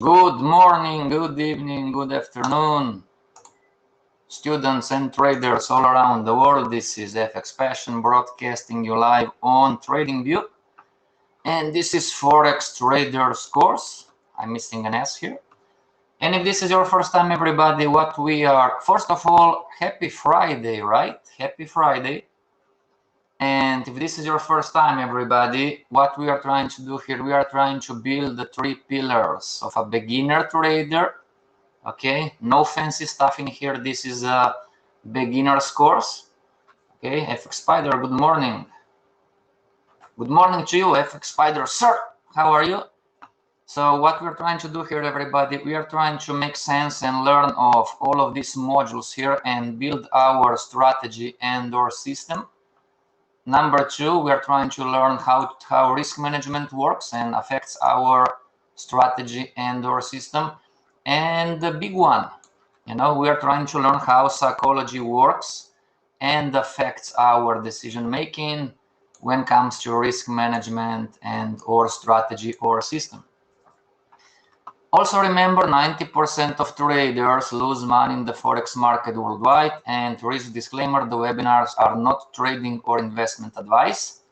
Good morning, good evening, good afternoon, students and traders all around the world. This is Fxpassion broadcasting you live on TradingView. And this is Forex Traders course. I'm missing an S here. And if this is your first time, everybody, what we are, first of all, happy Friday, right? Happy Friday. And if this is your first time, everybody, what we are trying to do here, we are trying to build the 3 pillars of a beginner trader. Okay, no fancy stuff in here. This is a beginner's course. Okay, FX Spider, good morning. Good morning to you, FX Spider, sir. How are you? So what we're trying to do here, everybody, we are trying to make sense and learn of all of these modules here and build our strategy and our system. Number 2, we are trying to learn how risk management works and affects our strategy and our system. And the big one, we are trying to learn how psychology works and affects our decision making when it comes to risk management and or strategy or system. Also remember, 90% of traders lose money in the Forex market worldwide, and risk disclaimer, the webinars are not trading or investment advice.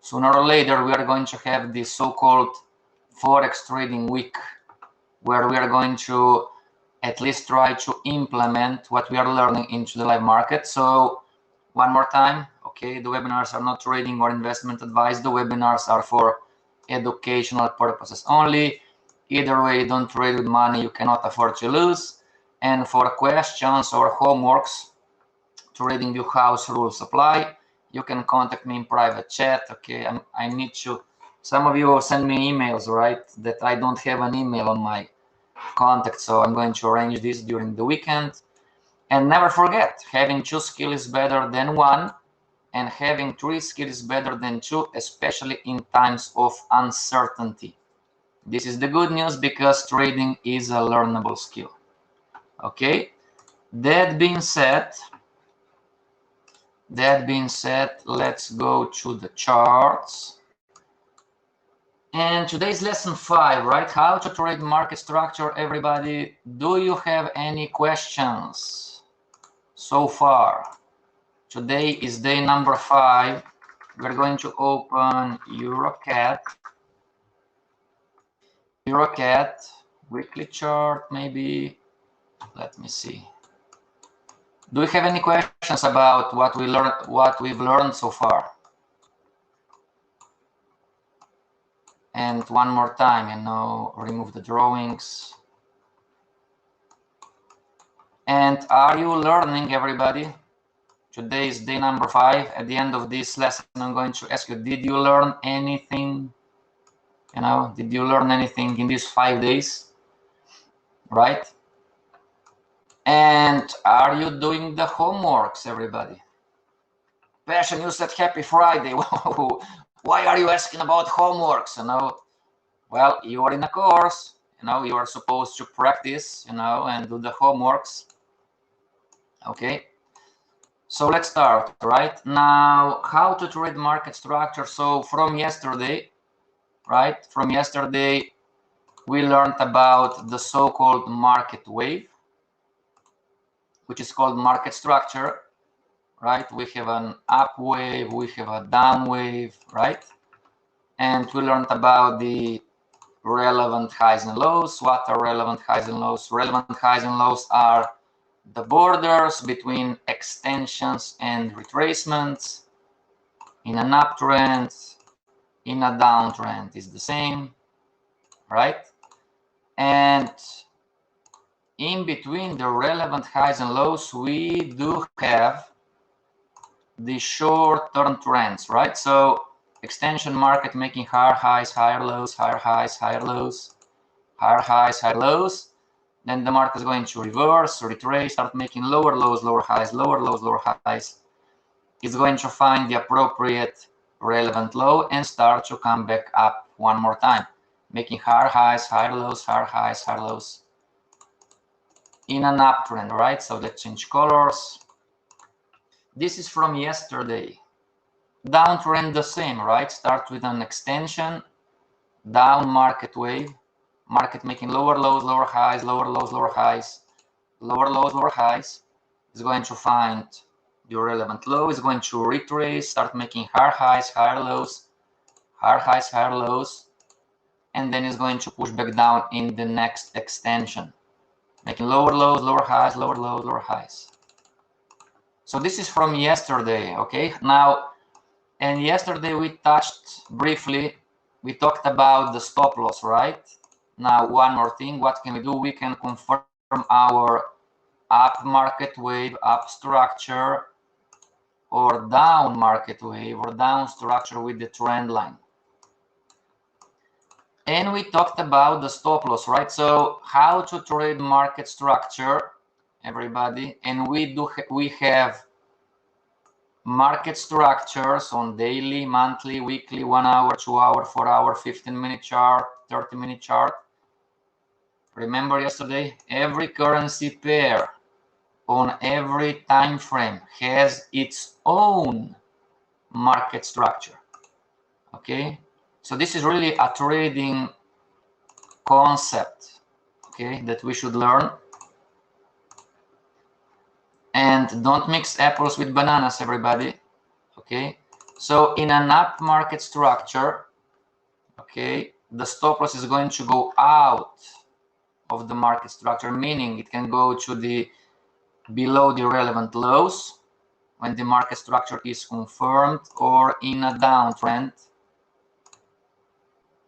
Sooner or later, we are going to have this so-called Forex trading week, where we are going to at least try to implement what we are learning into the live market. So one more time, okay, the webinars are not trading or investment advice. The webinars are for educational purposes only. Either way, don't trade with money you cannot afford to lose. And for questions or homeworks, TradingView house rules apply. You can contact me in private chat. Okay, I need to. Some of you send me emails, right? That I don't have an email on my contact, so I'm going to arrange this during the weekend. And never forget, having 2 skills is better than 1, and having 3 skills is better than 2, especially in times of uncertainty. This is the good news, because trading is a learnable skill. Okay, that being said, let's go to the charts. And today's lesson 5, right? How to trade market structure. Everybody, do you have any questions so far? Today is day number 5. We're going to open EuroCat, weekly chart, maybe. Let me see. Do we have any questions about what we've learned so far? And one more time, remove the drawings. And are you learning, everybody? Today is day number 5. At the end of this lesson, I'm going to ask you, did you learn anything? Did you learn anything in these 5 days? Right? And are you doing the homeworks, everybody? Passion, you said happy Friday. Why are you asking about homeworks? Well, you are in a course. You are supposed to practice, and do the homeworks. Okay. So let's start, right? Now, how to trade market structure. So from yesterday, right? From yesterday, we learned about the so-called market wave, which is called market structure, right? We have an up wave, we have a down wave, right? And we learned about the relevant highs and lows. What are relevant highs and lows? Relevant highs and lows are the borders between extensions and retracements. In an uptrend, in a downtrend is the same, right? And in between the relevant highs and lows, we do have the short-term trends, right? So extension market making higher highs, higher lows, higher highs, higher lows, higher highs, higher lows. Then the market is going to reverse, retrace, start making lower lows, lower highs, lower lows, lower highs. It's going to find the appropriate relevant low and start to come back up one more time, making higher highs, higher lows, higher highs, higher lows in an uptrend, right? So let's change colors. This is from yesterday. Downtrend the same, right? Start with an extension, down market wave, market making lower lows, lower highs, lower lows, lower highs, lower lows, lower highs. It's going to find the relevant low, is going to retrace, start making higher highs, higher lows, higher highs, higher lows, and then it's going to push back down in the next extension, making lower lows, lower highs, lower lows, lower highs. So this is from yesterday, okay? Now, and yesterday we touched briefly, we talked about the stop loss, right? Now, one more thing, what can we do? We can confirm our up market wave, up structure, or down market wave, or down structure with the trend line. And we talked about the stop loss, right? So how to trade market structure, everybody. And we have market structures on daily, monthly, weekly, 1 hour, 2 hour, 4 hour, 15-minute chart, 30-minute chart. Remember yesterday, every currency pair on every time frame has its own market structure. Okay, so this is really a trading concept, okay, that we should learn. And don't mix apples with bananas, everybody. Okay, so in an up market structure, okay, the stop loss is going to go out of the market structure, meaning it can go to the below the relevant lows when the market structure is confirmed, or in a downtrend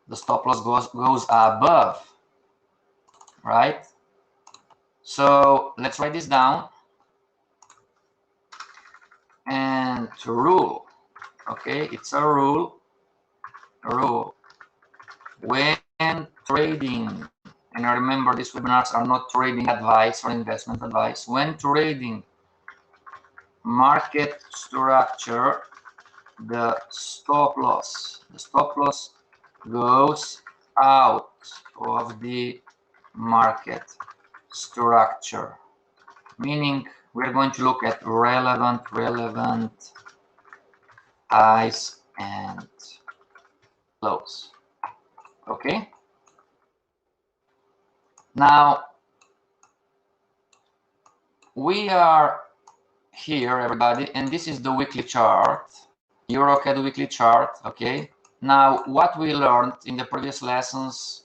the stop loss goes above, right? So let's write this down. And rule, okay, it's a rule when trading, and I remember these webinars are not trading advice or investment advice. When trading market structure, the stop loss goes out of the market structure, meaning we're going to look at relevant highs and lows. Okay, now we are here, everybody, and this is the weekly chart, EuroCAD weekly chart. Okay, now what we learned in the previous lessons,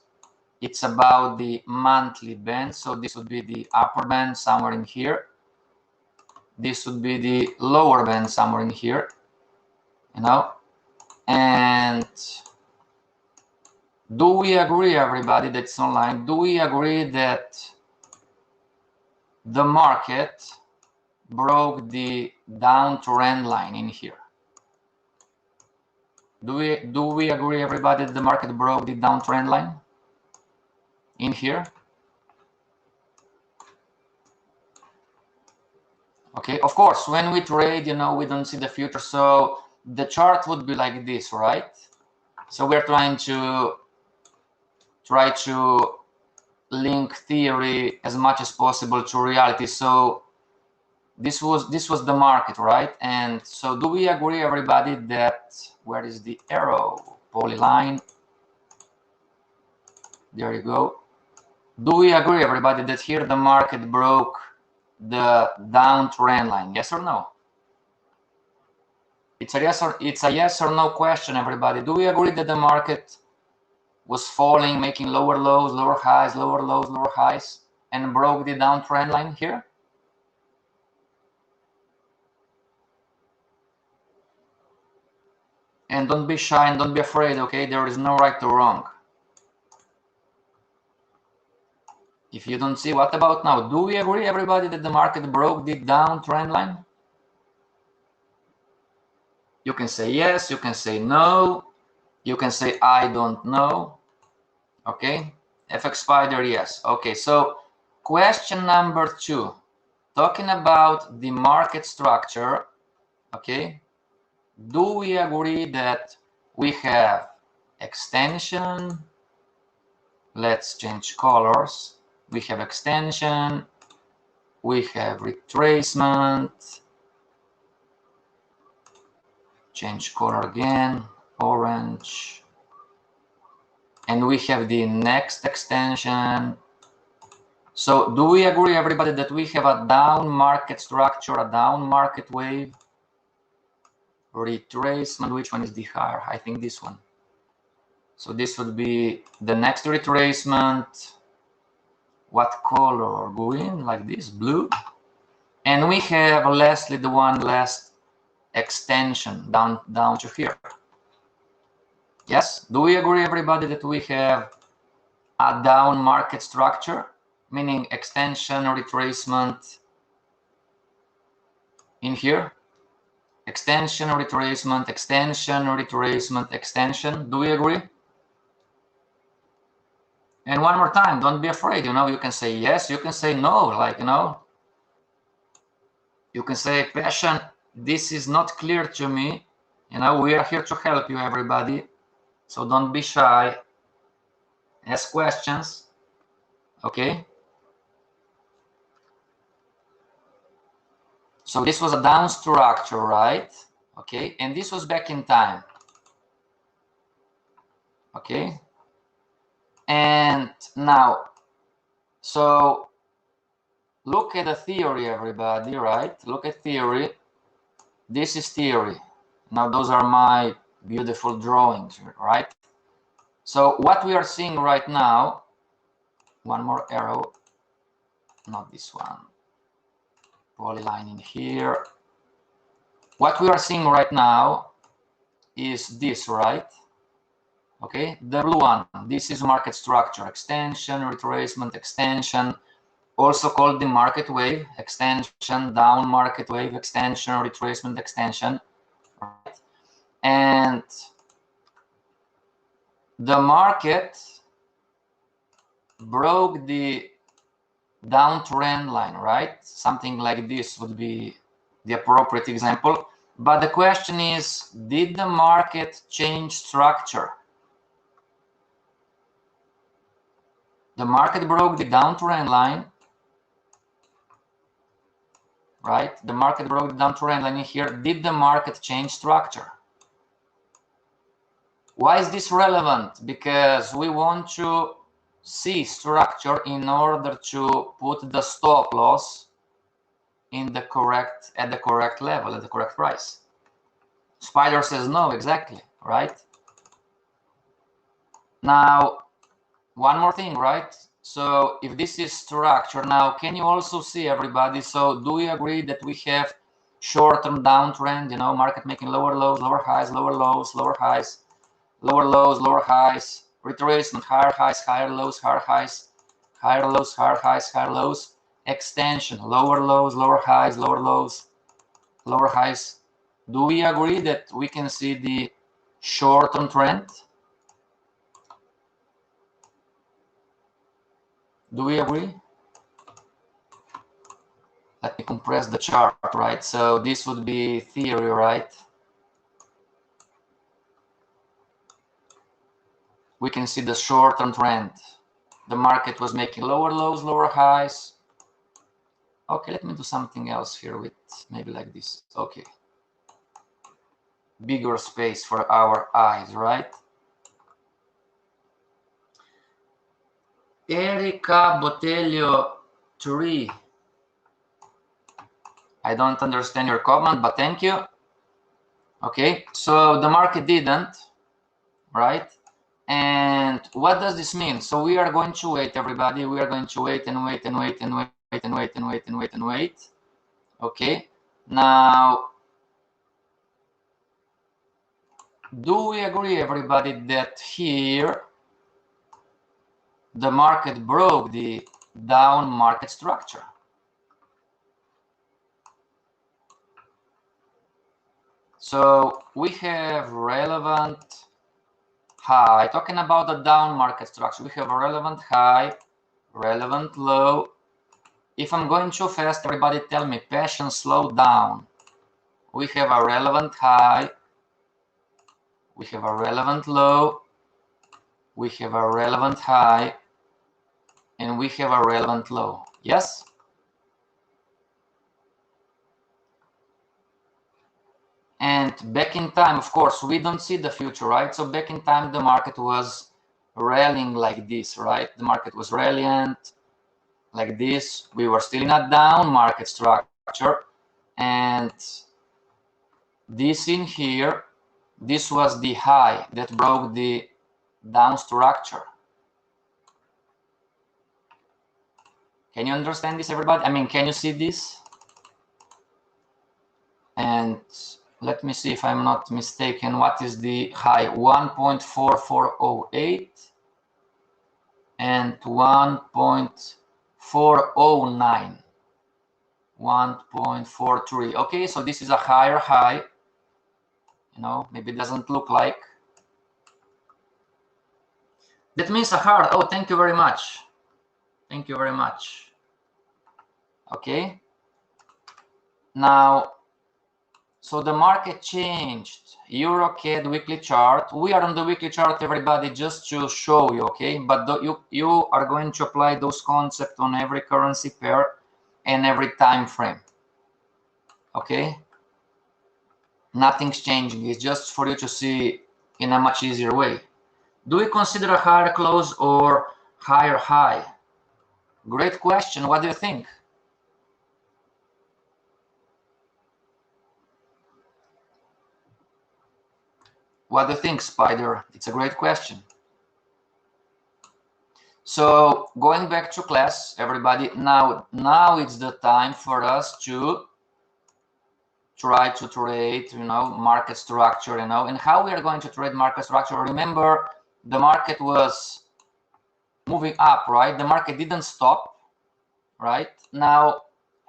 it's about the monthly band. So this would be the upper band somewhere in here, this would be the lower band somewhere in here, you know. And do we agree, everybody that's online, do we agree that the market broke the downtrend line in here? Do we agree, everybody, that the market broke the downtrend line in here? Okay, of course, when we trade, you know, we don't see the future, so the chart would be like this, right? So we're trying to link theory as much as possible to reality. So this was the market, right? And so do we agree, everybody, that, where is the arrow, polyline, there you go. Do we agree, everybody, that here the market broke the downtrend line? Yes or no? It's a yes or no question, everybody. Do we agree that the market was falling, making lower lows, lower highs, lower lows, lower highs, and broke the downtrend line here? And don't be shy and don't be afraid, okay? There is no right or wrong. If you don't see, what about now? Do we agree, everybody, that the market broke the downtrend line? You can say yes, you can say no, you can say I don't know. Okay, FX Spider, yes. Okay, so question number 2, talking about the market structure. Okay, do we agree that we have extension? Let's change colors. We have extension, we have retracement, change color again, orange, and we have the next extension. So do we agree, everybody, that we have a down market structure, a down market wave, retracement? Which one is the higher? I think this one. So this would be the next retracement. What color? Green, like this, blue. And we have lastly the one last extension down to here. Yes, do we agree, everybody, that we have a down market structure, meaning extension, retracement in here? Extension, retracement, extension, retracement, extension. Do we agree? And one more time, don't be afraid, you can say yes, you can say no, like, you can say, Passion, this is not clear to me. We are here to help you, everybody. So don't be shy. Ask questions. Okay? So this was a down structure, right? Okay, and this was back in time. Okay? And now, so look at the theory, everybody, right? Look at theory. This is theory. Now, those are my beautiful drawings, right? So what we are seeing right now, one more arrow, not this one, polyline in here. What we are seeing right now is this, right? Okay, the blue one, this is market structure, extension, retracement, extension, also called the market wave, extension, down market wave, extension, retracement, extension, right? And the market broke the downtrend line, right? Something like this would be the appropriate example. But the question is, did the market change structure? The market broke the downtrend line, right? The market broke the downtrend line here. Did the market change structure? Why is this relevant? Because we want to see structure in order to put the stop loss in the correct, at the correct level, at the correct price. Spider says no, exactly, right? Now, one more thing, right? So if this is structure, now can you also see, everybody? So do we agree that we have short-term downtrend, market making lower lows, lower highs, lower lows, lower highs, lower lows, lower highs, retracement, higher highs, higher lows, higher highs, higher lows, higher highs, higher lows, extension, lower lows, lower highs, lower lows, lower highs. Do we agree that we can see the short-term trend? Do we agree? Let me compress the chart, right? So this would be theory, right? We can see the short-term trend. The market was making lower lows, lower highs. Okay, let me do something else here with maybe like this. Okay. Bigger space for our eyes, right? Erika Botelho 3. I don't understand your comment, but thank you. Okay, so the market didn't, right? And what does this mean? So we are going to wait, everybody. We are going to wait and wait and wait and wait and wait and wait and wait and wait. Okay, now, do we agree, everybody, that here the market broke the down market structure? So we have relevant high, talking about the down market structure, we have a relevant high, relevant low. If I'm going too fast, everybody tell me, Passion, slow down. We have a relevant high, we have a relevant low, we have a relevant high, and we have a relevant low. Yes? And back in time, of course, we don't see the future, right? So back in time, the market was rallying like this, right? The market was rallying like this. We were still in a down market structure, and this in here, this was the high that broke the down structure. Can you understand this, everybody? I mean, can you see this? And let me see if I'm not mistaken. What is the high? 1.4408 and 1.409. 1.43. Okay, so this is a higher high. You know, maybe it doesn't look like. That means a hard. Oh, thank you very much. Thank you very much. Okay. Now, so the market changed. EuroCAD weekly chart. We are on the weekly chart, everybody, just to show you, okay? But you are going to apply those concepts on every currency pair and every time frame, okay? Nothing's changing. It's just for you to see in a much easier way. Do we consider a higher close or higher high? Great question. What do you think? What do you think, Spider? It's a great question. So going back to class, everybody, now it's the time for us to try to trade, you know, market structure, you know, and how we are going to trade market structure. Remember, the market was moving up, right? The market didn't stop, right? Now,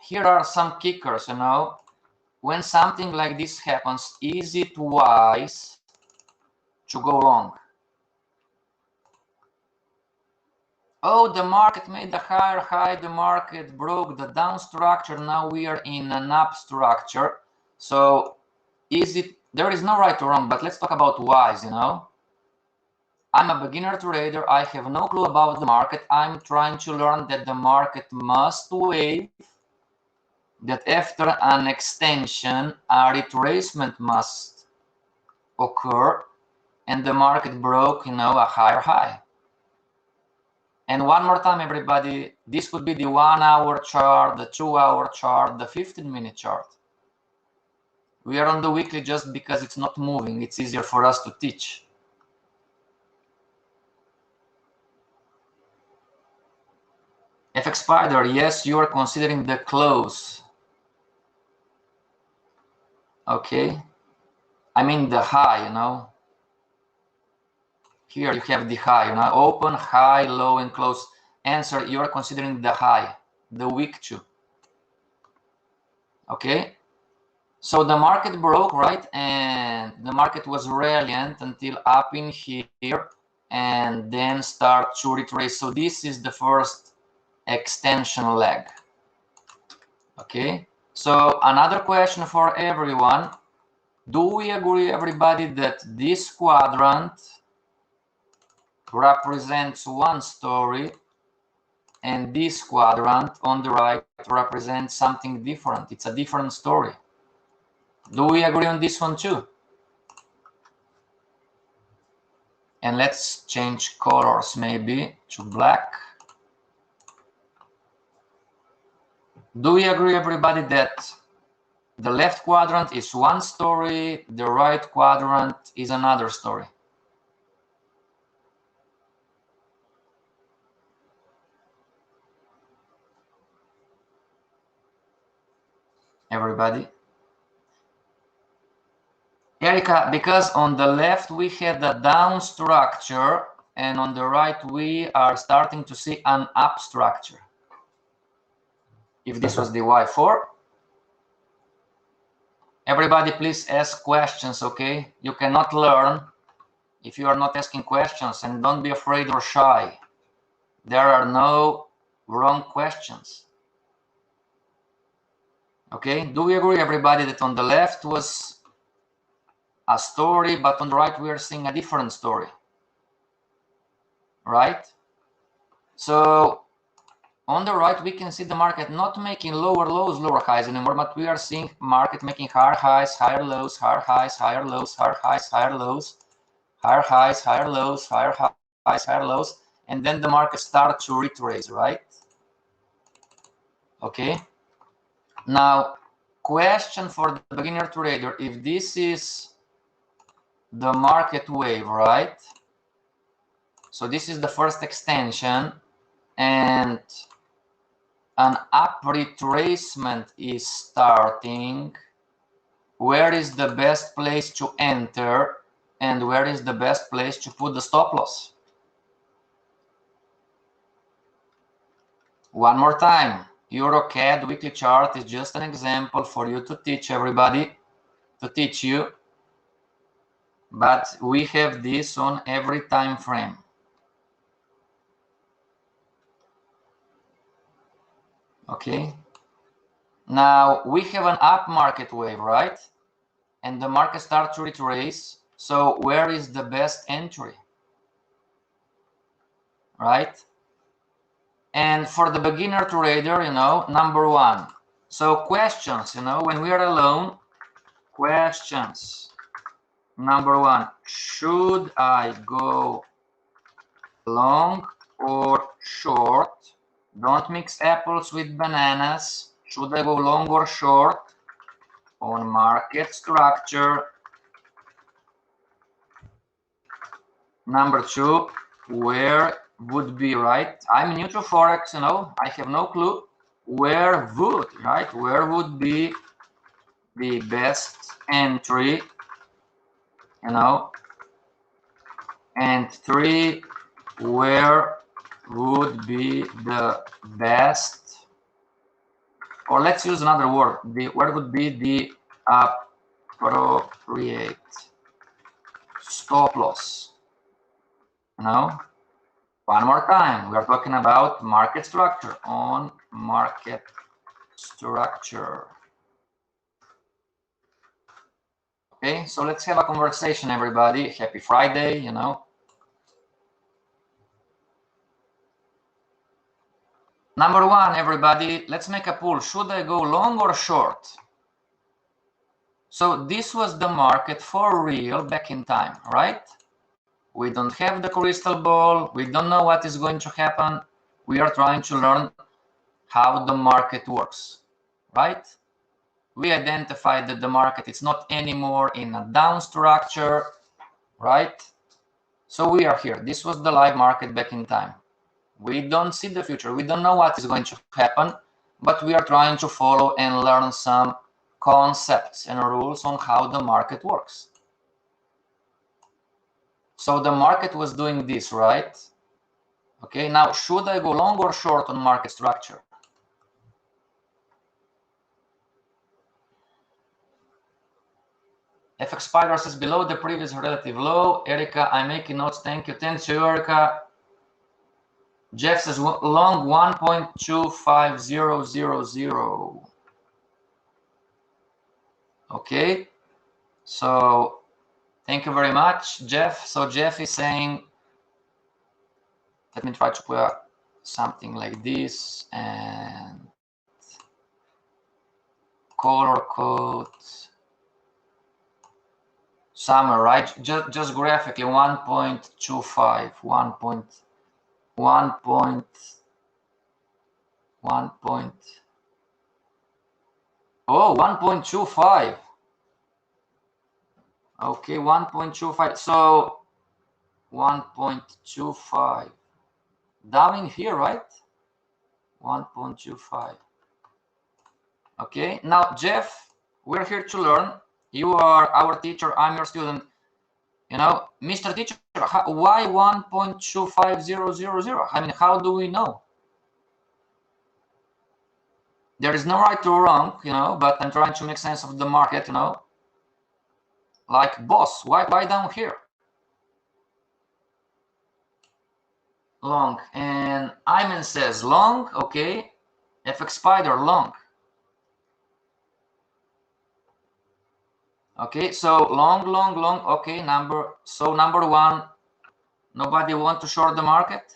here are some kickers, you know. When something like this happens, is it wise to go long? Oh, the market made a higher high, the market broke the down structure, now we are in an up structure. So is it, there is no right or wrong, but let's talk about wise, you know. I'm a beginner trader, I have no clue about the market, I'm trying to learn that the market must wave, that after an extension, a retracement must occur, and the market broke, you know, a higher high. And one more time, everybody, this could be the 1 hour chart, the 2 hour chart, the 15-minute chart. We are on the weekly just because it's not moving. It's easier for us to teach. FX Spider, yes, you are considering the close. Okay. I mean the high, you know. Here you have the high, you know, open, high, low, and close. Answer, you are considering the high, the week 2. Okay. So the market broke, right? And the market was rallying until up in here and then start to retrace. So this is the first extension leg. Okay. So another question for everyone. Do we agree, everybody, that this quadrant represents one story and this quadrant on the right represents something different? It's a different story. Do we agree on this one too? And let's change colors maybe to black. Do we agree, everybody, that the left quadrant is one story, the right quadrant is another story? Everybody? Erica, because on the left we had a down structure and on the right we are starting to see an up structure. If this was the Y4, everybody please ask questions, okay? You cannot learn if you are not asking questions, and don't be afraid or shy. There are no wrong questions. Okay, do we agree, everybody, that on the left was a story, but on the right we are seeing a different story, right? So on the right we can see the market not making lower lows, lower highs anymore, but we are seeing market making higher highs, higher lows, higher highs, higher lows, higher highs, higher lows, higher highs, higher lows, higher highs, higher lows, and then the market starts to retrace, right? Okay. Now, question for the beginner trader: if this is the market wave, right? So this is the first extension, and an up retracement is starting. Where is the best place to enter, and where is the best place to put the stop loss? One more time, EuroCAD weekly chart is just an example for you to teach everybody, to teach you, but we have this on every time frame. Okay. Now we have an up market wave, right? And the market starts to retrace. So where is the best entry? Right? And for the beginner trader, you know, number one. So questions, you know, when we are alone, questions. Number one, should I go long or short? Don't mix apples with bananas. Should I go long or short on market structure? Number two, where would be, right? I'm new to Forex, you know, I have no clue. Where would, right? Where would be the best entry, you know? And three, where would be the best, or let's use another word, where would be the appropriate stop loss? You know, one more time, we are talking about market structure, on market structure. Okay, so let's have a conversation, everybody. Happy Friday, you know. Number one, everybody, let's make a poll. Should I go long or short? So this was the market for real back in time, right? We don't have the crystal ball. We don't know what is going to happen. We are trying to learn how the market works, right? We identified that the market is not anymore in a down structure, right? So we are here. This was the live market back in time. We don't see the future. We don't know what is going to happen, but we are trying to follow and learn some concepts and rules on how the market works. So the market was doing this, right? Okay, now should I go long or short on market structure? Fxpassion says below the previous relative low. Erica, I'm making notes. Thank you. Thanks you, Erica. Jeff says long 1.25000. Okay, so thank you very much, Jeff. So Jeff is saying, let me try to put something like this and color code. Summer, right? Just graphically 1.25, 1.1. Oh, 1.25. Okay, 1.25. So 1.25 down in here, right? 1.25. Okay, now Jeff, we're here to learn. You are our teacher, I'm your student. You know, Mr. Teacher, why 1.25000? I mean, how do we know? There is no right or wrong, you know, but I'm trying to make sense of the market, you know. Like, boss, why down here? Long. And Ayman says long, okay. FX Spider, long. Okay, so long, okay, number one, nobody want to short the market?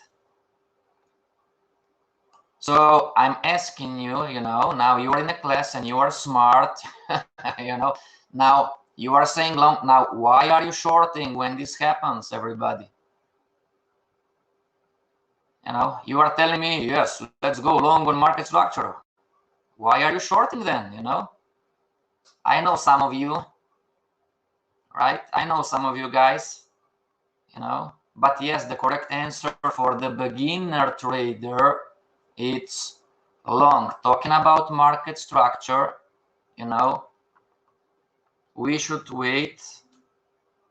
So I'm asking you, you know, now you are in a class and you are smart, you know, now you are saying long, now why are you shorting when this happens, everybody? You know, you are telling me, yes, let's go long on market structure. Why are you shorting then? You know, I know some of you, right? I know some of you guys, you know, but yes, the correct answer for the beginner trader, it's long. Talking about market structure, you know, we should wait.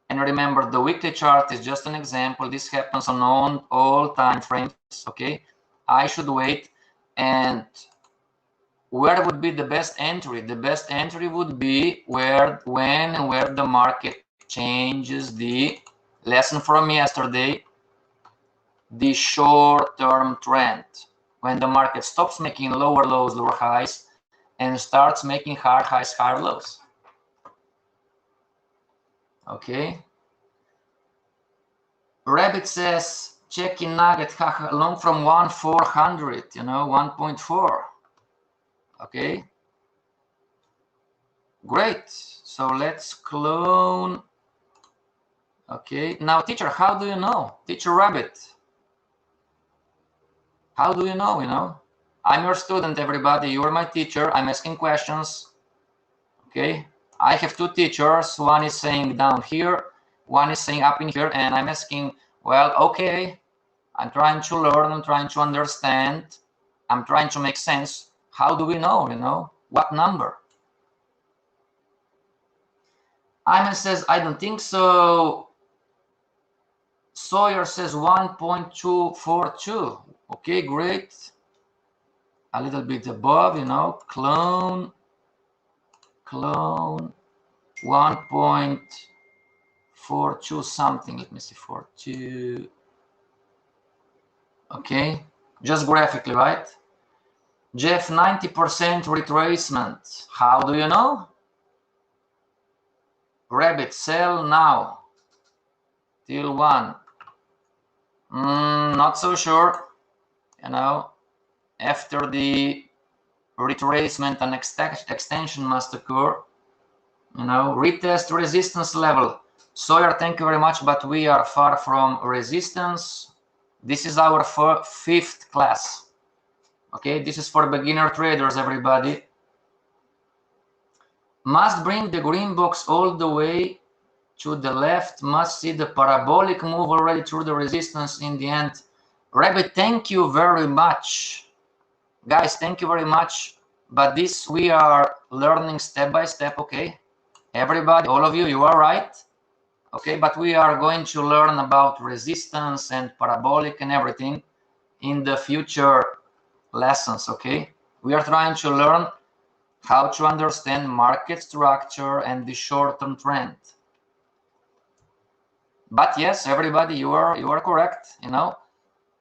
And remember, the weekly chart is just an example. This happens on all time frames, okay? I should wait. And where would be the best entry? The best entry would be when and where the market changes the lesson from yesterday, the short-term trend. When the market stops making lower lows, lower highs, and starts making higher highs, higher lows. Okay. Rabbit says, checking nugget, long from 1,400, you know, 1.4. Okay. Great. So let's clone. Okay. Now, teacher, how do you know? Teacher Rabbit. How do you know, you know? I'm your student, everybody. You are my teacher. I'm asking questions. Okay. I have two teachers. One is saying down here. One is saying up in here. And I'm asking, well, okay. I'm trying to learn. I'm trying to understand. I'm trying to make sense. How do we know, you know? What number? Iman says, I don't think so. Sawyer says 1.242. Okay, great. A little bit above, you know, clone 1.42 something. Let me see, 42. Okay, just graphically, right? Jeff, 90% retracement. How do you know? Rabbit, sell now. Till 1. Not so sure, you know, after the retracement and extension must occur, you know, retest resistance level. Sawyer, thank you very much, but we are far from resistance. This is our 5th class. Okay, this is for beginner traders, everybody. Must bring the green box all the way to the left, must see the parabolic move already through the resistance in the end. Rabbit, thank you very much. Guys, thank you very much. But this we are learning step by step, okay? Everybody, all of you, you are right. Okay, but we are going to learn about resistance and parabolic and everything in the future lessons, okay? We are trying to learn how to understand market structure and the short-term trend. But yes, everybody, you are correct, you know.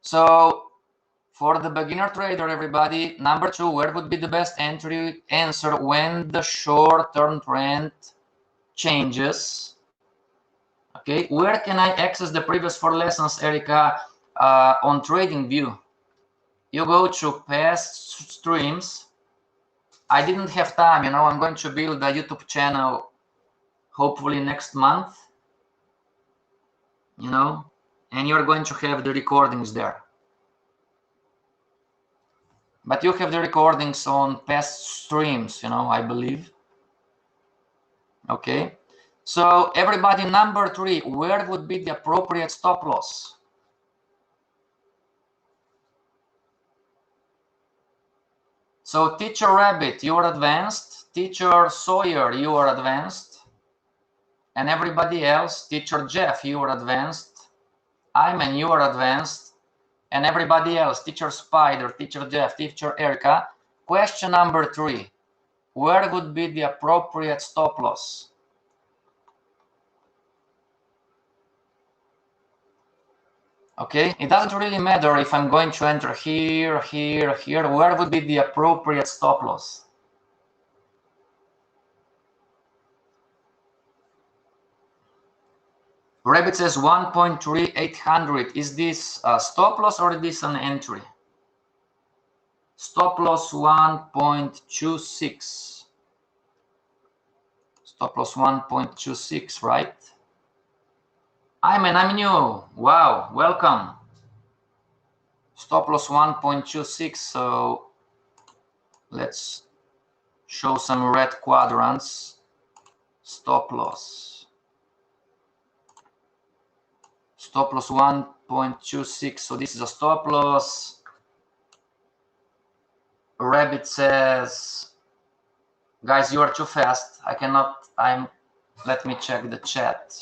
So for the beginner trader, everybody, number 2, where would be the best entry? Answer when the short-term trend changes. Okay, where can I access the previous 4 lessons, Erica? On TradingView. You go to past streams. I didn't have time, you know. I'm going to build a YouTube channel hopefully next month, you know, and you're going to have the recordings there. But you have the recordings on past streams, you know, I believe. Okay. So everybody, number 3, where would be the appropriate stop loss? So teacher Rabbit, you are advanced. Teacher Sawyer, you are advanced. And everybody else, teacher Jeff, you are advanced. Ayman, you are advanced. And everybody else, teacher Spider, teacher Jeff, teacher Erica. Question number 3, where would be the appropriate stop loss? Okay, it doesn't really matter if I'm going to enter here, here, here. Where would be the appropriate stop loss? Rabbit says 1.3800. Is this a stop loss or is this an entry? Stop loss 1.26. Stop loss 1.26, right? I'm new. Wow, welcome. Stop loss 1.26, so let's show some red quadrants. Stop loss 1.26, so this is a stop loss. Rabbit says, guys, you are too fast. I cannot, let me check the chat.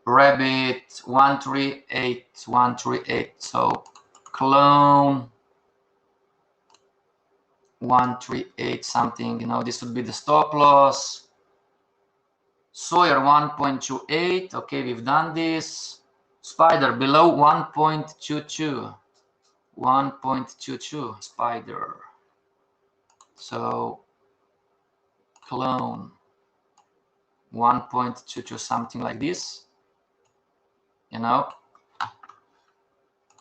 Rabbit 138, so clone 138 something, this would be the stop loss. Sawyer 1.28, okay, we've done this. Spider below 1.22, 1.22 spider. So clone 1.22, something like this,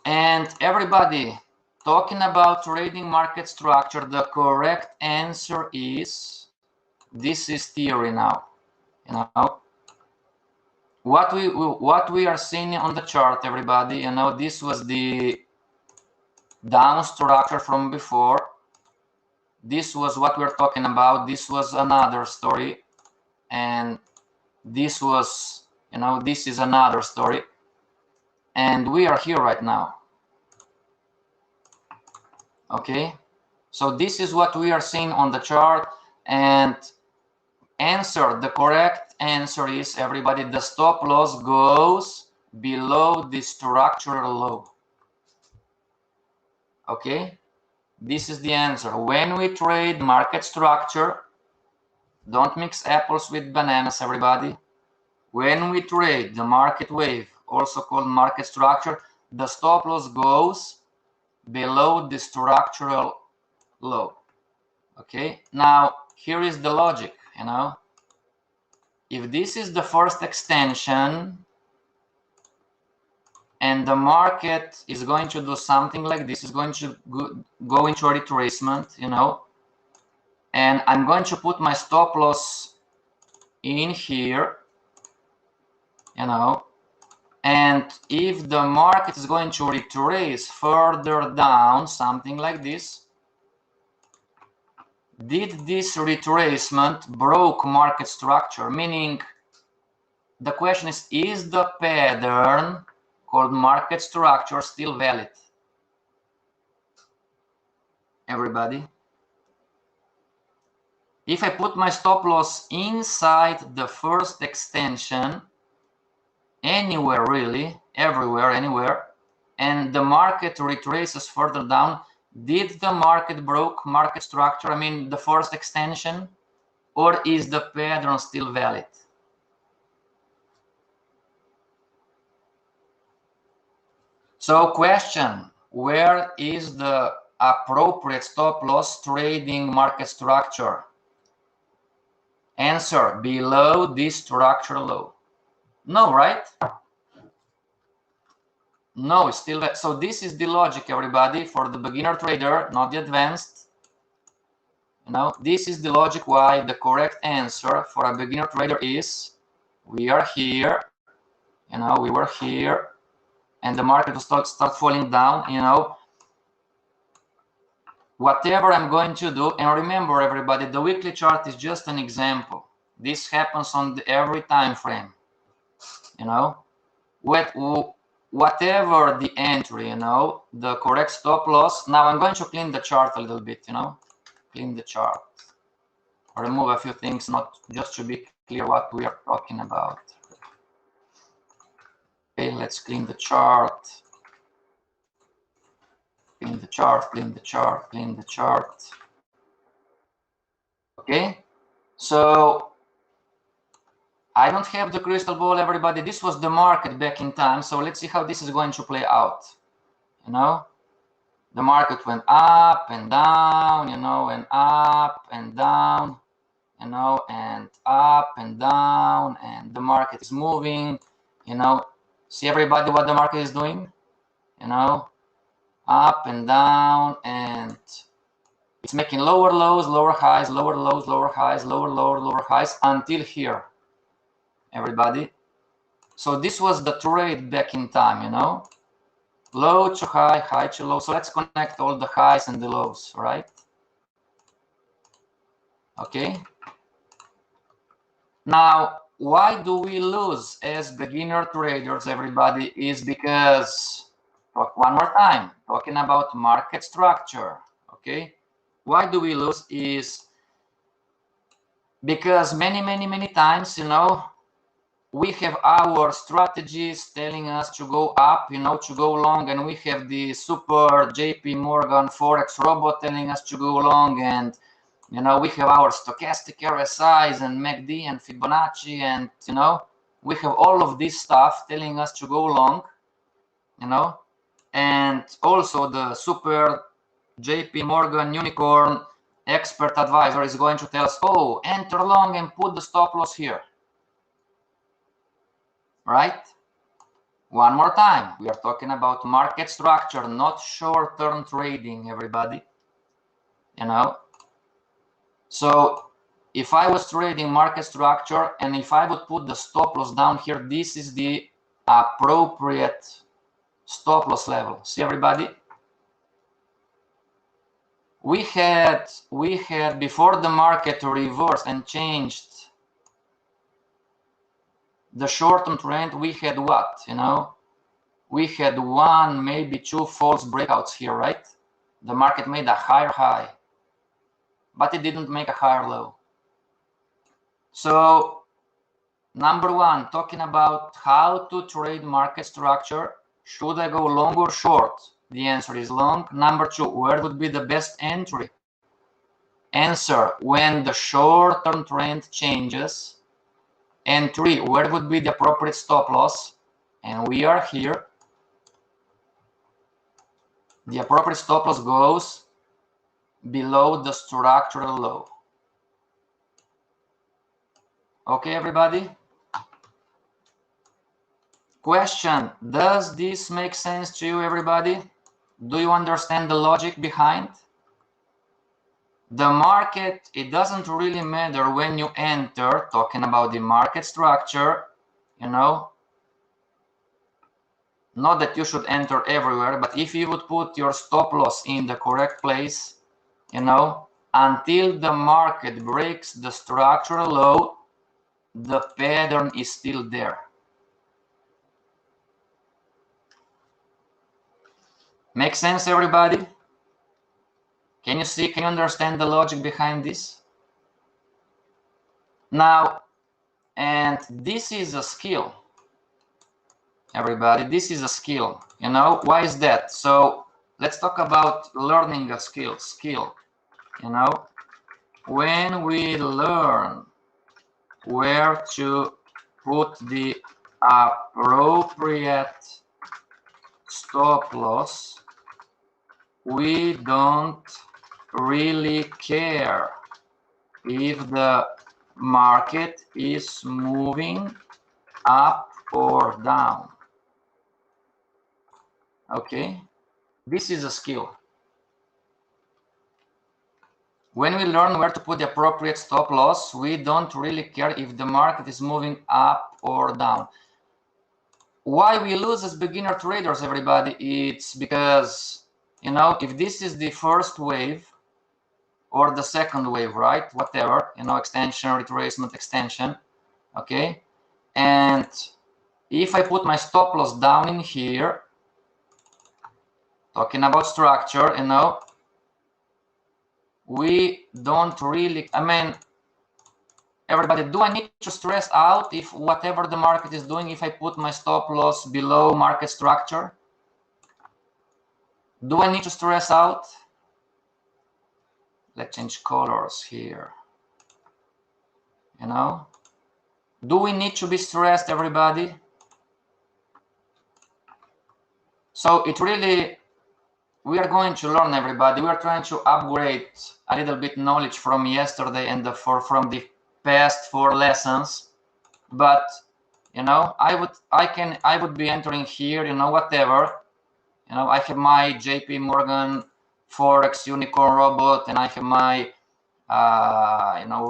and everybody talking about trading market structure, the correct answer is, this is theory now. What we are seeing on the chart, everybody, this was the down structure from before. This was what we're talking about. This was another story, and this was, this is another story, and we are here right now. Okay, so this is what we are seeing on the chart, and the correct answer is, everybody, the stop loss goes below the structural low. Okay, this is the answer. When we trade market structure, don't mix apples with bananas, everybody. When we trade the market wave, also called market structure, the stop loss goes below the structural low. Okay, now here is the logic. If this is the first extension and the market is going to do something like this, is going to go into a retracement, and I'm going to put my stop loss in here, and if the market is going to retrace further down, something like this, did this retracement broke market structure? Meaning, the question is the pattern called market structure still valid? Everybody? If I put my stop loss inside the first extension, anywhere really, everywhere, anywhere, and the market retraces further down, did the market broke market structure, the first extension, or is the pattern still valid? So question, where is the appropriate stop loss trading market structure? Answer, below this structural low. No, right? No, it's still that. So this is the logic, everybody, for the beginner trader, not the advanced. This is the logic why the correct answer for a beginner trader is, we are here, we were here, and the market will start falling down, whatever I'm going to do. And remember, everybody, the weekly chart is just an example. This happens on every time frame, whatever the entry, the correct stop loss. Now I'm going to clean the chart a little bit, clean the chart, remove a few things, not just to be clear what we are talking about. Okay, let's clean the chart. Clean the chart, clean the chart, clean the chart. Okay, so I don't have the crystal ball, everybody. This was the market back in time, so let's see how this is going to play out. The market went up and down, and up and down, and up and down, and the market is moving, see, everybody, what the market is doing, up and down, and it's making lower lows, lower highs, lower lows, lower highs, lower highs, until here, everybody. So this was the trade back in time, low to high, high to low. So let's connect all the highs and the lows, right? Okay. Now, why do we lose as beginner traders, everybody? Is because, one more time, talking about market structure, okay? Why do we lose is because many times, we have our strategies telling us to go up, to go long, and we have the super JP Morgan Forex robot telling us to go long, and we have our stochastic RSIs and MACD and Fibonacci, and we have all of this stuff telling us to go long, and also the super JP Morgan unicorn expert advisor is going to tell us, oh, enter long and put the stop loss here, right? One more time, we are talking about market structure, not short-term trading, everybody. So if I was trading market structure and if I would put the stop loss down here, this is the appropriate stop loss level. See, everybody? We had before the market reversed and changed the short-term trend, we had what? We had one, maybe two false breakouts here, right? The market made a higher high, but it didn't make a higher low. So number one, talking about how to trade market structure. Should I go long or short? The answer is long. Number two, where would be the best entry? Answer, when the short-term trend changes. And three, where would be the appropriate stop loss? And we are here. The appropriate stop loss goes below the structural low. Okay, everybody? Question, does this make sense to you, everybody? Do you understand the logic behind? The market, it doesn't really matter when you enter, talking about the market structure, not that you should enter everywhere, but if you would put your stop loss in the correct place, until the market breaks the structural low, the pattern is still there. Make sense, everybody? Can you understand the logic behind this? Now, and this is a skill, everybody. This is a skill. Why is that? So let's talk about learning a skill. When we learn where to put the appropriate stop loss, we don't really care if the market is moving up or down. Okay, this is a skill. When we learn where to put the appropriate stop loss, we don't really care if the market is moving up or down. Why we lose as beginner traders, everybody? It's because, if this is the first wave or the second wave, right? Whatever, extension, retracement, extension, okay? And if I put my stop loss down in here, talking about structure, we don't really, everybody, do I need to stress out if whatever the market is doing, if I put my stop loss below market structure? Do I need to stress out? Let's change colors here. Do we need to be stressed, everybody? So it really, we are going to learn, everybody. We are trying to upgrade a little bit knowledge from yesterday and from the past 4 lessons. But I would be entering here, whatever. I have my JP Morgan Forex unicorn robot, and I have my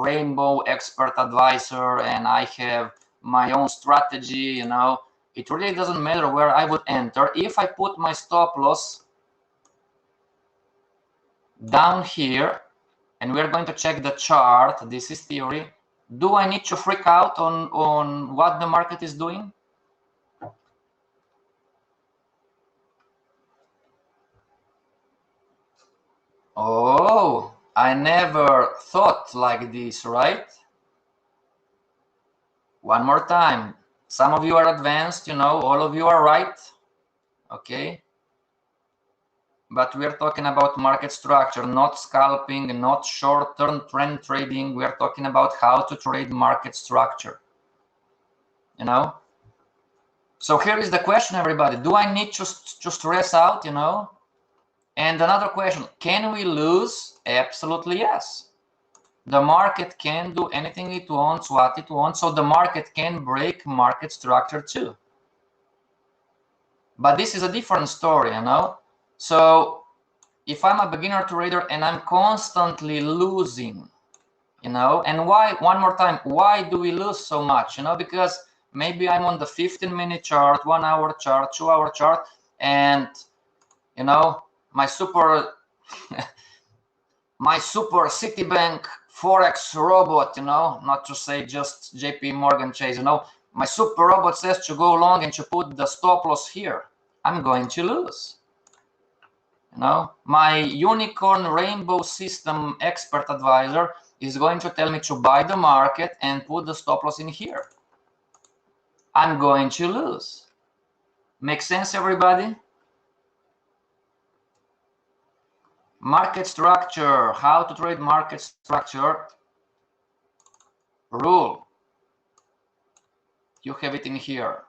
rainbow expert advisor, and I have my own strategy, it really doesn't matter where I would enter. If I put my stop loss down here, and we're going to check the chart, this is theory, do I need to freak out on what the market is doing? Oh, I never thought like this, right? One more time. Some of you are advanced, you know, all of you are right. Okay. But we're talking about market structure, not scalping, not short-term trend trading. We're talking about how to trade market structure, you know? So here is the question, everybody. Do I need to stress out, you know? And another question, can we lose? Absolutely yes. The market can do anything it wants, what it wants, so the market can break market structure too. But this is a different story, you know? So if I'm a beginner trader and I'm constantly losing, you know, and why, one more time, why do we lose so much? You know, because maybe I'm on the 15-minute chart, 1-hour chart, 2-hour chart, and, you know, my super Citibank Forex robot, you know, not to say just JP Morgan Chase, you know, my super robot says to go long and to put the stop loss here. I'm going to lose. You know, my unicorn rainbow system expert advisor is going to tell me to buy the market and put the stop loss in here. I'm going to lose. Make sense, everybody? Market structure, how to trade market structure. Rule. You have it in here.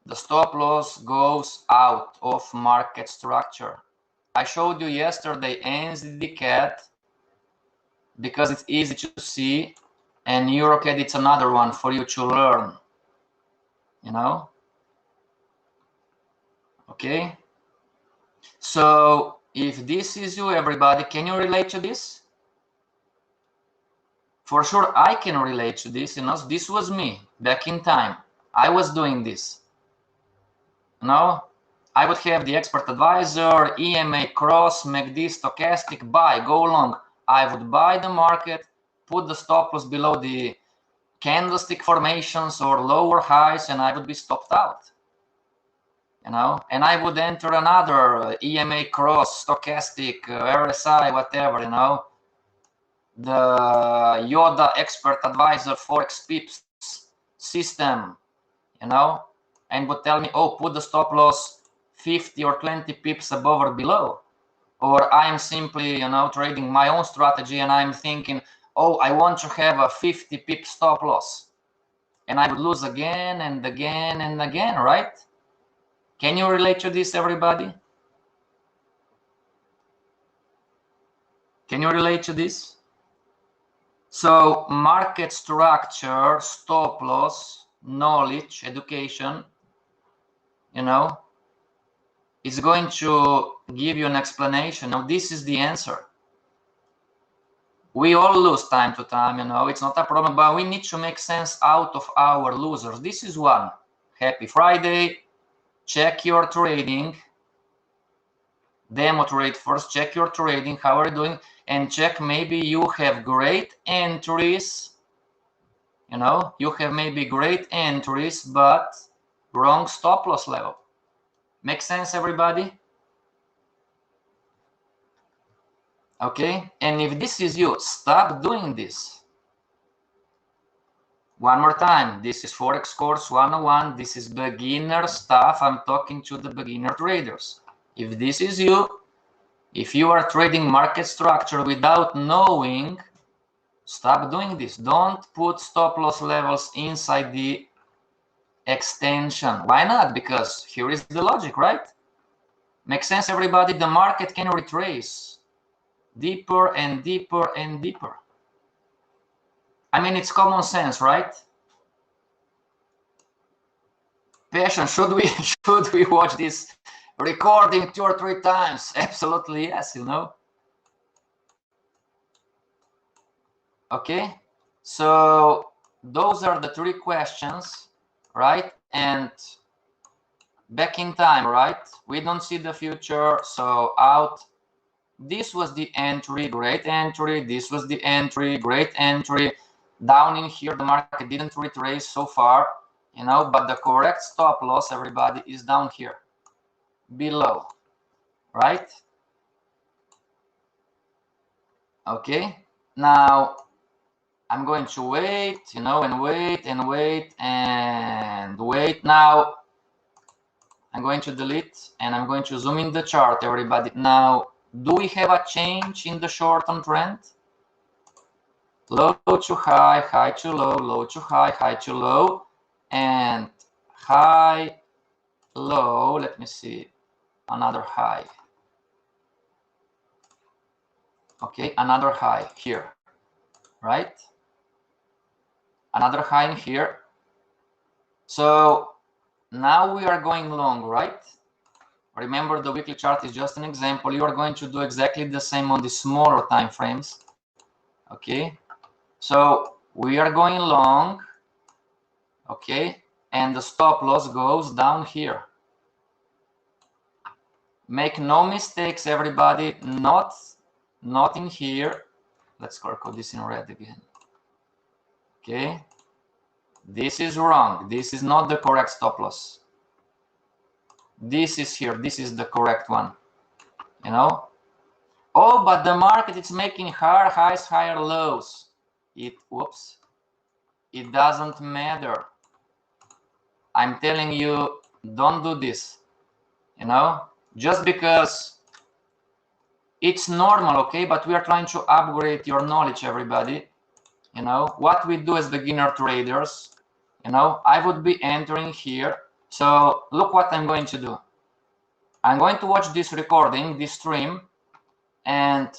The stop loss goes out of market structure. I showed you yesterday NZD cat because it's easy to see, and EuroCAD, it's another one for you to learn, you know? Okay? So if this is you, everybody, can you relate to this? For sure, I can relate to this, you know? This was me back in time. I was doing this. You know? I would have the expert advisor, EMA cross, MACD, stochastic, buy, go long. I would buy the market, put the stop loss below the candlestick formations or lower highs, and I would be stopped out. You know, and I would enter another EMA cross, stochastic, RSI, whatever, you know, the Yoda expert advisor Forex pips system, you know, and would tell me, oh, put the stop loss 50 or 20 pips above or below. Or I'm simply, you know, trading my own strategy and I'm thinking, oh, I want to have a 50 pip stop loss. And I would lose again and again and again, right? Can you relate to this, everybody? Can you relate to this? So market structure, stop loss, knowledge, education, you know, is going to give you an explanation. Now, this is the answer. We all lose time to time, you know, it's not a problem, but we need to make sense out of our losers. This is one. Happy Friday. Check your trading. Demo trade first. Check your trading. How are you doing? And check, maybe you have great entries. You know, you have maybe great entries, but wrong stop loss level. Make sense, everybody? Okay, and if this is you, stop doing this. One more time, this is Forex Course 101. This is beginner stuff. I'm talking to the beginner traders. If this is you, if you are trading market structure without knowing, stop doing this. Don't put stop loss levels inside the extension. Why not? Because here is the logic, right? Makes sense, everybody? The market can retrace deeper and deeper and deeper. I mean, it's common sense, right? Passion, should we watch this recording 2 or 3 times? Absolutely yes, you know. Okay, so those are the 3 questions, right? And back in time, right? We don't see the future, so out. This was the entry, great entry. This was the entry, great entry. Down in here, the market didn't retrace so far, you know, but the correct stop loss, everybody, is down here, below, right? Okay, now I'm going to wait, you know, and wait and wait and wait. Now I'm going to delete and I'm going to zoom in the chart, everybody. Now, do we have a change in the short-term trend? Low to high, high to low, low to high, high to low, and high, low. Let me see, another high. Okay, another high here, right? Another high in here. So now we are going long, right? Remember, the weekly chart is just an example. You are going to do exactly the same on the smaller time frames. Okay, so we are going long. Okay, and the stop loss goes down here. Make no mistakes, everybody. Not in here. Let's color code this in red again. Okay, this is wrong. This is not the correct stop loss. This is here. This is the correct one. You know. Oh, but the market is making higher highs, higher lows. Whoops. It doesn't matter. I'm telling you, don't do this. You know, just because it's normal, okay? But we are trying to upgrade your knowledge, everybody. You know, what we do as beginner traders, you know, I would be entering here. So look what I'm going to do. I'm going to watch this recording, this stream, and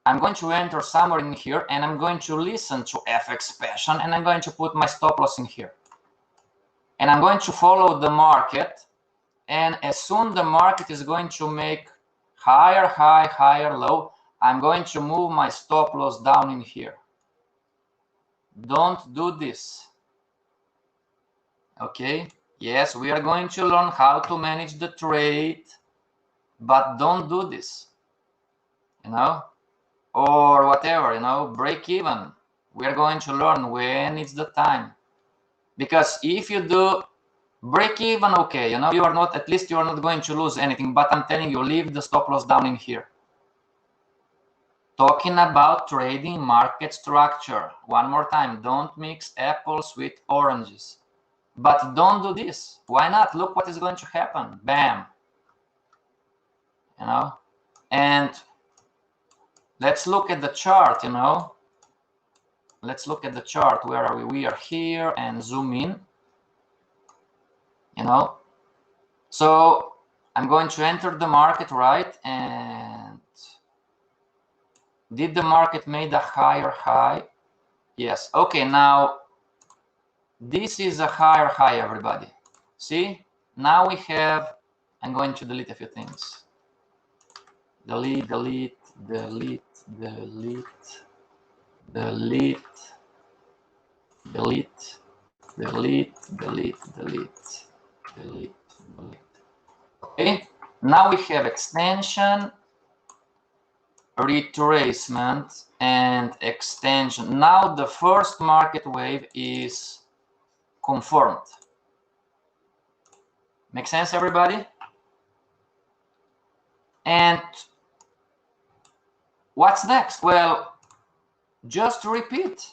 I'm going to enter somewhere in here, and I'm going to listen to Fxpassion, and I'm going to put my stop loss in here. And I'm going to follow the market, and as soon the market is going to make higher high, higher low, I'm going to move my stop loss down in here. Don't do this. Okay, yes, we are going to learn how to manage the trade, but don't do this, you know, or whatever, you know, break even. We are going to learn when it's the time. Because if you do break even, okay, you know, you are not, at least you are not going to lose anything, but I'm telling you, leave the stop loss down in here. Talking about trading market structure. One more time, don't mix apples with oranges. But don't do this. Why not? Look what is going to happen. Bam. You know, and let's look at the chart, you know. Let's look at the chart. Where are we? We are here, and zoom in. You know, so I'm going to enter the market, right? And did the market made a higher high? Yes. Okay, now this is a higher high, everybody. See, now we have, I'm going to delete a few things. Delete, delete, delete, delete, delete, delete, delete, delete, delete, delete, delete. Okay, now we have extension, retracement, and extension. Now the first market wave is confirmed. Make sense, everybody? And what's next? Well, just repeat,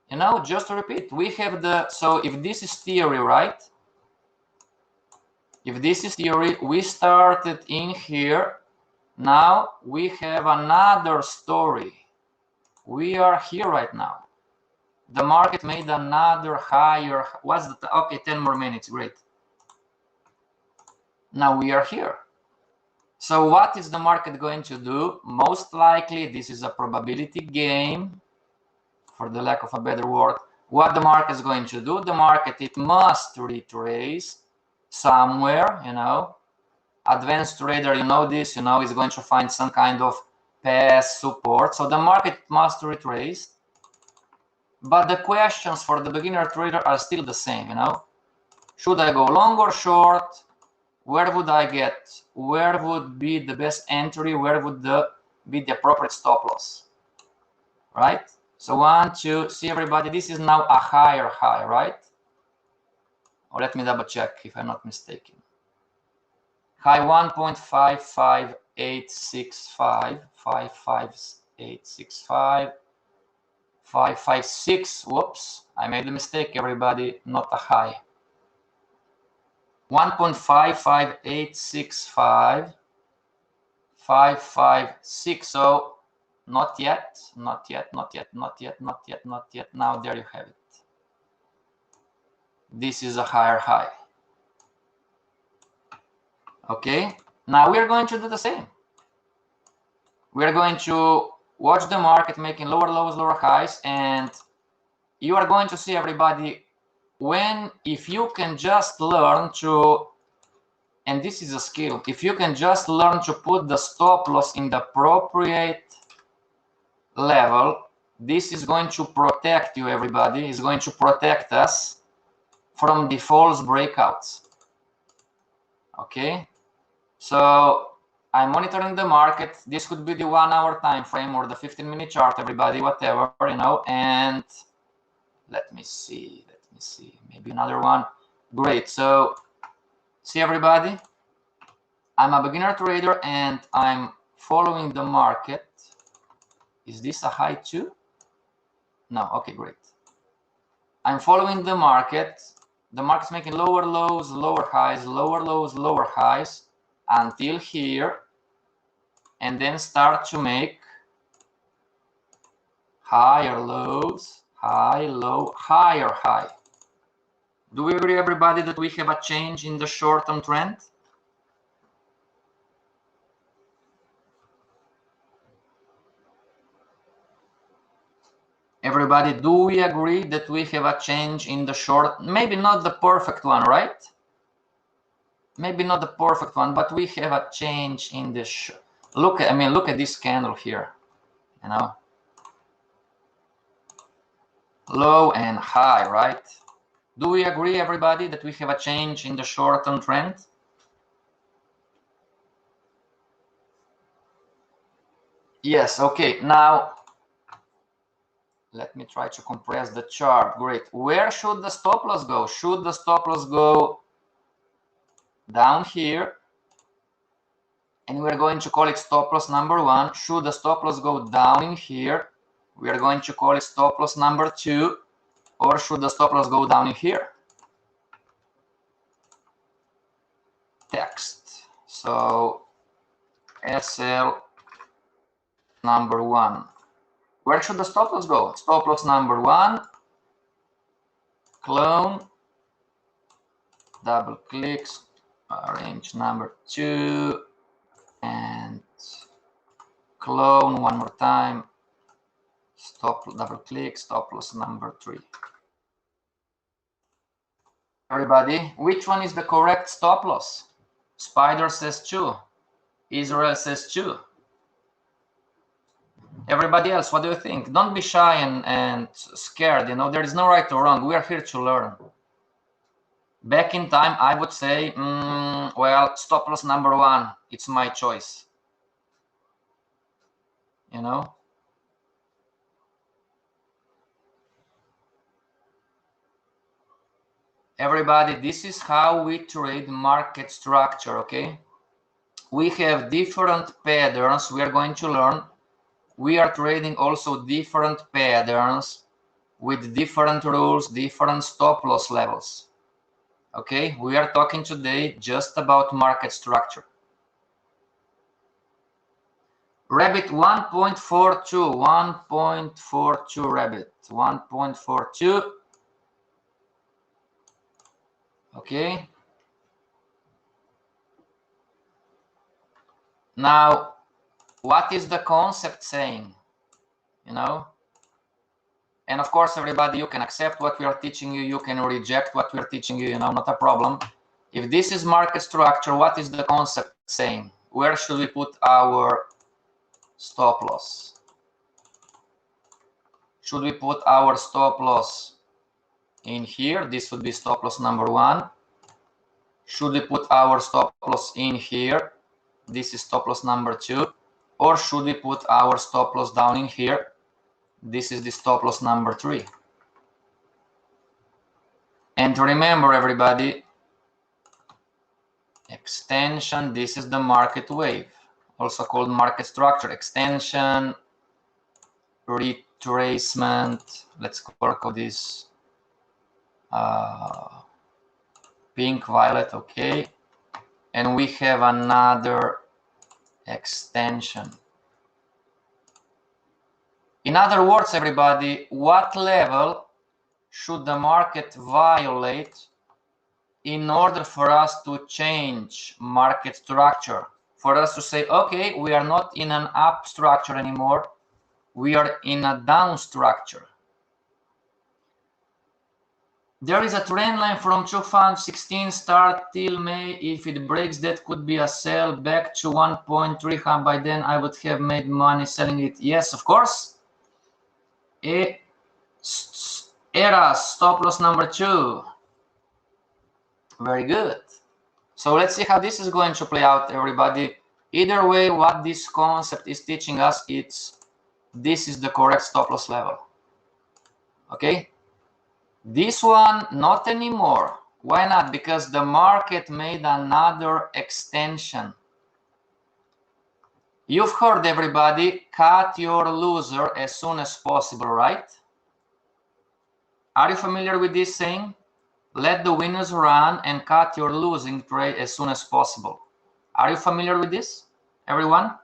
you know, just repeat. We have the, so if this is theory, right? If this is theory, we started in here. Now we have another story. We are here right now. The market made another higher. What's the, okay, 10 more minutes, great. Now we are here. So what is the market going to do? Most likely, this is a probability game, for the lack of a better word. What the market is going to do? The market, it must retrace somewhere, you know. Advanced trader, you know this, you know, is going to find some kind of past support. So the market must retrace. But the questions for the beginner trader are still the same, you know. Should I go long or short? where would I get? Where would be the best entry? Where would be the appropriate stop loss? Right? So 1, 2, see everybody, this is now a higher high, right? Or let me double check if I'm not mistaken. High 1.55865, 55865, 556. Whoops, I made a mistake, everybody, not a high. 1.55865, 556. So not yet, not yet, not yet, not yet, not yet, not yet. Now there you have it. This is a higher high. Okay, now we're going to do the same. We're going to watch the market making lower lows, lower highs, and you are going to see, everybody, if you can just learn to, and this is a skill, if you can just learn to put the stop loss in the appropriate level, this is going to protect you, everybody. It's going to protect us from the false breakouts. Okay, so I'm monitoring the market. This could be the 1 hour time frame or the 15-minute chart, everybody, whatever, you know. And let me see, maybe another one. Great. So see, everybody, I'm a beginner trader and I'm following the market. Is this a high too? No. Okay, great. I'm following the market. The market's making lower lows, lower highs, lower lows, lower highs until here, and then start to make higher lows, high, low, higher high. Do we agree, everybody, that we have a change in the short-term trend? Everybody, do we agree that we have a change in the short? Maybe not the perfect one, right? Maybe not the perfect one, but we have a change in the look at this candle here, you know, low and high, right? Do we agree, everybody, that we have a change in the short-term trend? Yes. Okay, now let me try to compress the chart. Great. Where should the stop loss go? Should the stop loss go down here? And we're going to call it stop loss number 1. Should the stop loss go down in here? We are going to call it stop loss number 2. Or should the stop loss go down in here? Text. So SL number 1. Where should the stop loss go? Stop loss number 1. Clone. Double clicks. Range number 2. And clone one more time. Double click. Stop loss number 3. Everybody, which one is the correct stop loss? Spider says 2. Israel says 2. Everybody else, what do you think? Don't be shy and scared. You know, there is no right or wrong. We are here to learn. Back in time, I would say, well, stop loss number 1. It's my choice. You know? Everybody, this is how we trade market structure, okay? We have different patterns we are going to learn. We are trading also different patterns with different rules, different stop loss levels. Okay, we are talking today just about market structure. Rabbit 1.42, 1.42 Rabbit, 1.42. Okay. Now, what is the concept saying? You know? And of course, everybody, you can accept what we are teaching you. You can reject what we are teaching you, you know, not a problem. If this is market structure, what is the concept saying? Where should we put our stop loss? Should we put our stop loss in here? This would be stop loss number 1. Should we put our stop loss in here? This is stop loss number 2. Or should we put our stop loss down in here? This is the stop loss number 3. And remember, everybody, extension, this is the market wave, also called market structure. Extension, retracement, let's call this pink, violet, okay. And we have another extension. In other words, everybody, what level should the market violate in order for us to change market structure? For us to say, okay, we are not in an up structure anymore, we are in a down structure. There is a trend line from 2016 start till May. If it breaks, that could be a sell back to 1.3. By then I would have made money selling it. Yes, of course. Era stop loss number 2. Very good. So let's see how this is going to play out, everybody. Either way, what this concept is teaching us, this is the correct stop loss level. Okay. This one, not anymore. Why not? Because the market made another extension. You've heard, everybody, cut your loser as soon as possible, right? Are you familiar with this saying? Let the winners run and cut your losing trade as soon as possible. Are you familiar with this, everyone?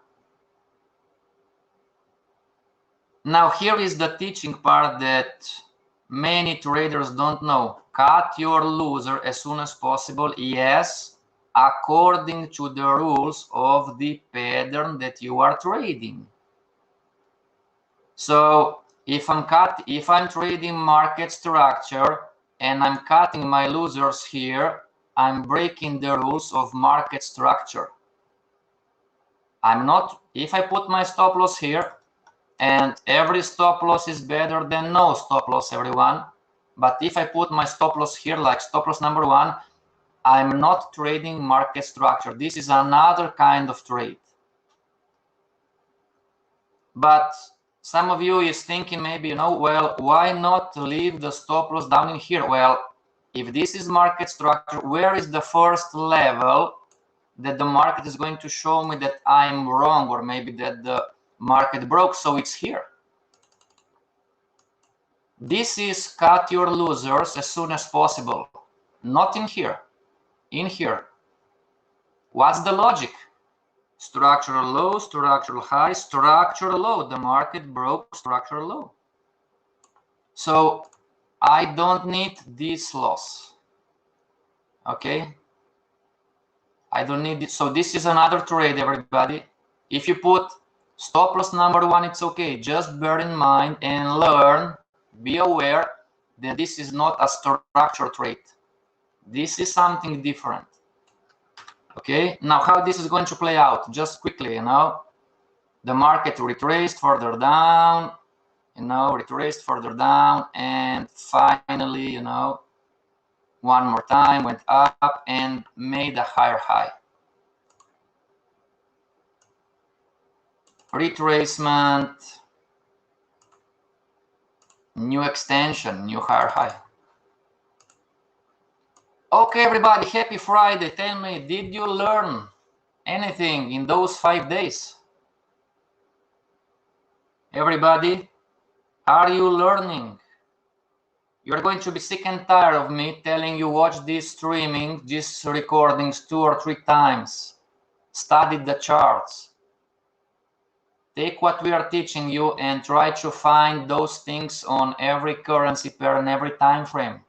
Now, here is the teaching part that many traders don't know. Cut your loser as soon as possible. Yes, according to the rules of the pattern that you are trading. So if I'm trading market structure and I'm cutting my losers here, I'm breaking the rules of market structure. I'm not, if I put my stop loss here, and every stop loss is better than no stop loss, everyone. But if I put my stop loss here, like stop loss number 1, I'm not trading market structure. This is another kind of trade. But some of you is thinking maybe, well, why not leave the stop loss down in here? Well, if this is market structure, where is the first level that the market is going to show me that I'm wrong, or maybe that the market broke? So it's here. This is cut your losers as soon as possible. Not in here. In here. What's the logic? Structural low, structural high, structural low. The market broke structural low. So I don't need this loss. Okay? I don't need it. So this is another trade, everybody. If you put stop loss number 1, it's okay. Just bear in mind and learn, be aware that this is not a structure trade. This is something different. Okay, now how this is going to play out? Just quickly, the market retraced further down, retraced further down, and finally, one more time went up and made a higher high. Retracement, new extension, new higher high. Okay, everybody, happy Friday. Tell me, did you learn anything in those 5 days? Everybody, are you learning? You're going to be sick and tired of me telling you watch this streaming, these recordings 2 or 3 times. Study the charts. Take what we are teaching you and try to find those things on every currency pair and every time frame.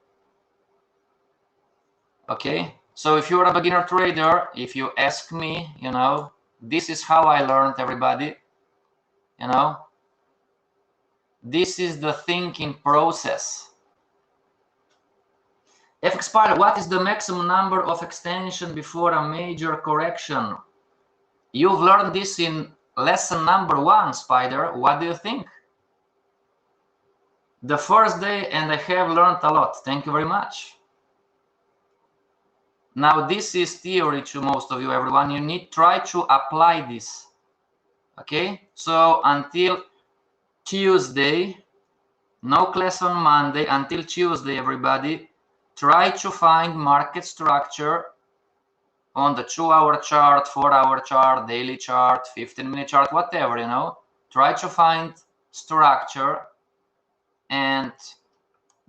Okay, so if you're a beginner trader, if you ask me, this is how I learned, everybody. This is the thinking process. Fxpassion, what is the maximum number of extension before a major correction? You've learned this in lesson number 1, Spider. What do you think? The first day, and I have learned a lot. Thank you very much. Now this is theory to most of you, everyone. You need try to apply this. Okay, so until Tuesday, no class on Monday, until Tuesday, everybody, try to find market structure on the 2-hour chart, 4-hour chart, daily chart, 15-minute chart, whatever, you know. Try to find structure and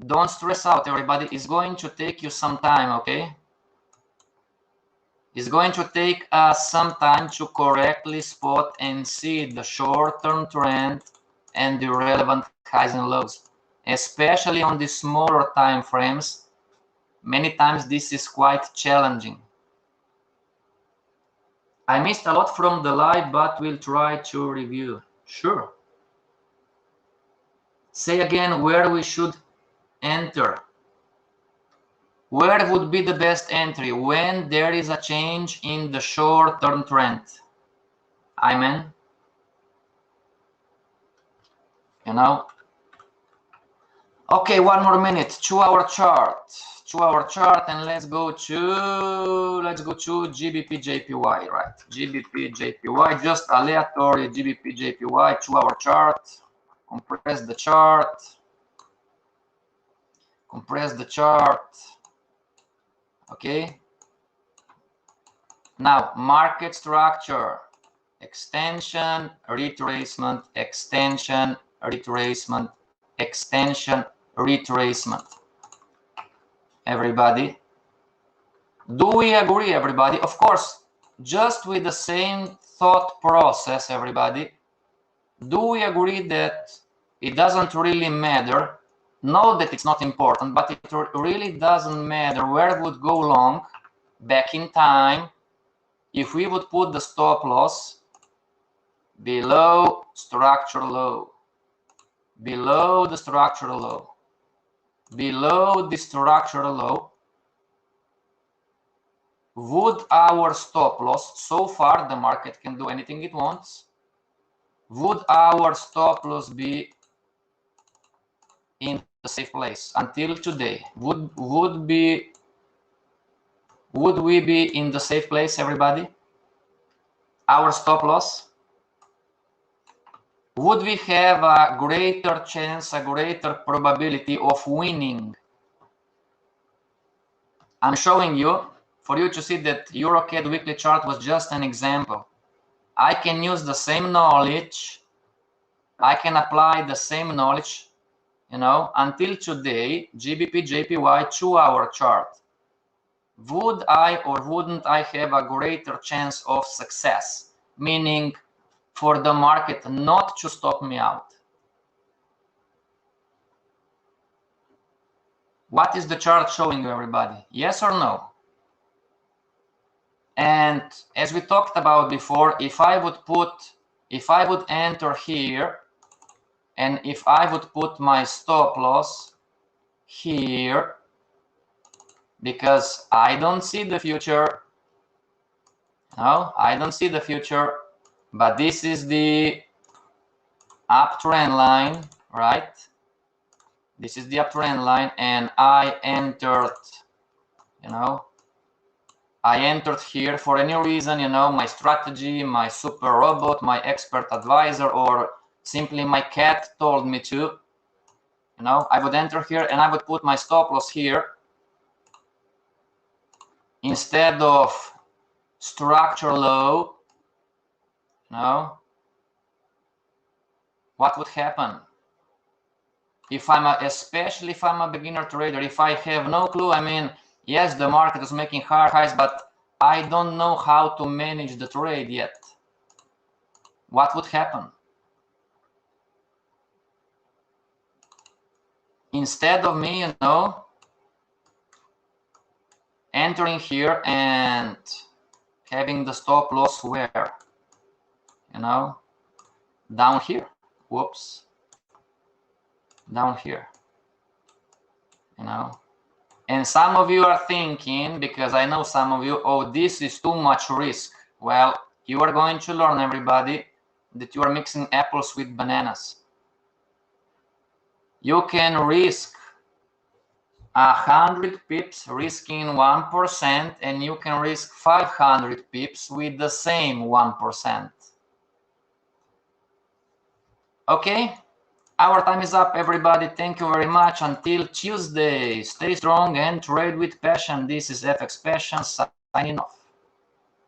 don't stress out, everybody. It's going to take you some time, okay? It's going to take us some time to correctly spot and see the short-term trend and the relevant highs and lows, especially on the smaller time frames. Many times this is quite challenging. I missed a lot from the live, but we'll try to review. Sure. Say again where we should enter. Where would be the best entry? When there is a change in the short-term trend. Amen. You know. Okay, one more minute. 2-hour chart. 2-hour chart, and let's go to GBP JPY, right? GBP JPY, just aleatory GBP JPY 2-hour chart. Compress the chart. Compress the chart. Okay. Now, market structure, extension, retracement, extension, retracement, extension, retracement. Everybody, do we agree, everybody? Of course, just with the same thought process, everybody, do we agree that it doesn't really matter? Know that it's not important, but it really doesn't matter where it would go long back in time if we would put the stop loss below structural low, below the structural low, below the structural low. Would our stop loss, so far the market can do anything it wants, would our stop loss be in the safe place until today? Would we be in the safe place, everybody? Our stop loss? Would we have a greater chance, a greater probability of winning? I'm showing you for you to see that EuroCAD weekly chart was just an example. I can use the same knowledge, I can apply the same knowledge, you know, until today, GBP JPY 2-hour chart. Would I or wouldn't I have a greater chance of success? Meaning for the market not to stop me out. What is the chart showing you, everybody? Yes or no? And as we talked about before, if I would enter here, and if I would put my stop loss here, because I don't see the future. No, I don't see the future, but this is the uptrend line, right? This is the uptrend line, and I entered, you know, I entered here for any reason, you know, my strategy, my super robot, my expert advisor, or simply my cat told me to, you know, I would enter here and I would put my stop loss here instead of structure low. No, what would happen? If especially if I'm a beginner trader, if I have no clue, I mean, yes, the market is making hard highs, but I don't know how to manage the trade yet. What would happen? Instead of me, you know, entering here and having the stop loss where? You know, down here. Whoops. Down here. You know. And some of you are thinking, because I know some of you, oh, this is too much risk. Well, you are going to learn, everybody, that you are mixing apples with bananas. You can risk 100 pips risking 1%, and you can risk 500 pips with the same 1%. Okay, our time is up, everybody. Thank you very much. Until Tuesday, stay strong and trade with passion. This is Fxpassion signing off.